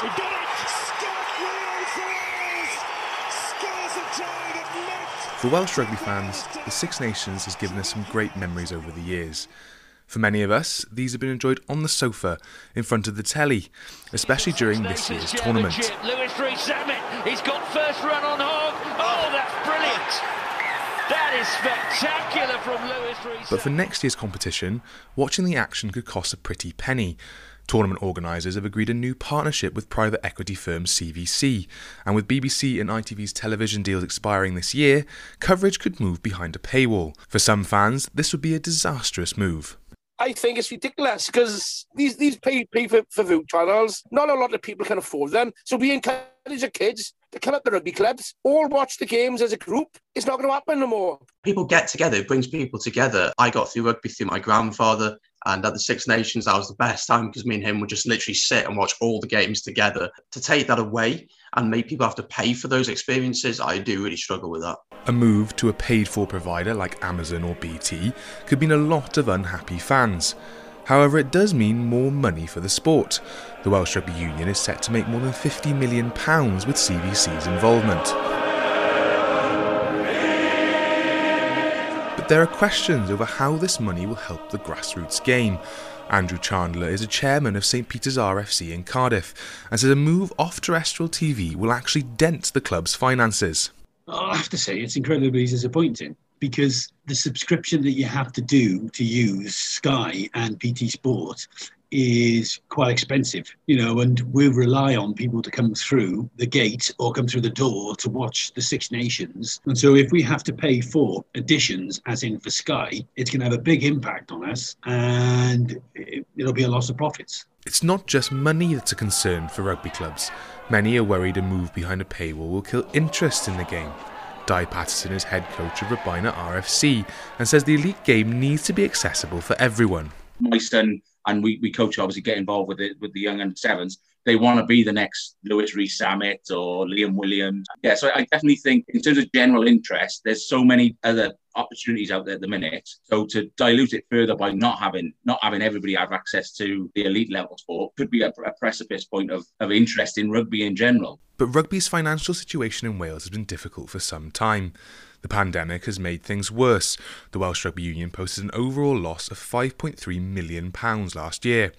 He got it! Scott Whelan for Wales! Scores a try that meant... For Welsh rugby fans, the Six Nations has given us some great memories over the years. For many of us, these have been enjoyed on the sofa, in front of the telly, especially during this year's tournament. Lewis Rees-Zammit, he's got first run on hog. Oh, that's brilliant! That is spectacular from Lewis Rees-Zammit. But for next year's competition, watching the action could cost a pretty penny. Tournament organisers have agreed a new partnership with private equity firm CVC, and with BBC and ITV's television deals expiring this year, coverage could move behind a paywall. For some fans, this would be a disastrous move. I think it's ridiculous because these pay-per-view channels, not a lot of people can afford them. So we encourage the kids to come up to rugby clubs, all watch the games as a group. It's not going to happen no more. People get together, it brings people together. I got through rugby through my grandfather, and at the Six Nations, that was the best time because me and him would just literally sit and watch all the games together. To take that away and make people have to pay for those experiences, I do really struggle with that. A move to a paid-for provider like Amazon or BT could mean a lot of unhappy fans. However, it does mean more money for the sport. The Welsh Rugby Union is set to make more than £50 million with CVC's involvement. But there are questions over how this money will help the grassroots game. Andrew Chandler is a chairman of St Peter's RFC in Cardiff and says a move off terrestrial TV will actually dent the club's finances. I have to say it's incredibly disappointing because the subscription that you have to do to use Sky and BT Sport is quite expensive, and we rely on people to come through the gate or come through the door to watch the Six Nations. And so if we have to pay for additions, as in for Sky, it's going to have a big impact on us and it'll be a loss of profits. It's not just money that's a concern for rugby clubs. Many are worried a move behind a paywall will kill interest in the game. Di Patterson is head coach of Robina RFC and says the elite game needs to be accessible for everyone. My son and we coach, obviously get involved with the young under sevens. They want to be the next Lewis Rees-Zammit or Liam Williams. Yeah, so I definitely think in terms of general interest, there's so many other opportunities out there at the minute. So to dilute it further by not having everybody have access to the elite level sport could be a precipice point of interest in rugby in general. But rugby's financial situation in Wales has been difficult for some time. The pandemic has made things worse. The Welsh Rugby Union posted an overall loss of £5.3 million last year.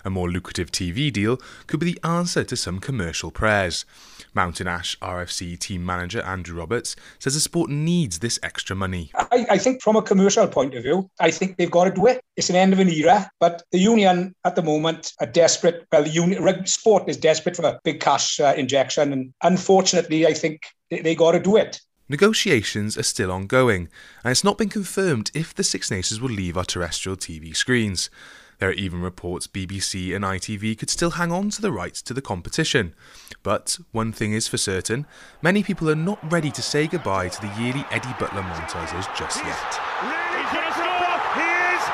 A more lucrative TV deal could be the answer to some commercial prayers. Mountain Ash RFC team manager Andrew Roberts says the sport needs this extra money. I think from a commercial point of view, I think they've got to do it. It's an end of an era, but the union at the moment are desperate. Well, rugby sport is desperate for a big cash injection, and unfortunately, I think they got to do it. Negotiations are still ongoing, and it's not been confirmed if the Six Nations will leave our terrestrial TV screens. There are even reports BBC and ITV could still hang on to the rights to the competition. But one thing is for certain, many people are not ready to say goodbye to the yearly Eddie Butler montages just yet. Really, he's going to score! He is!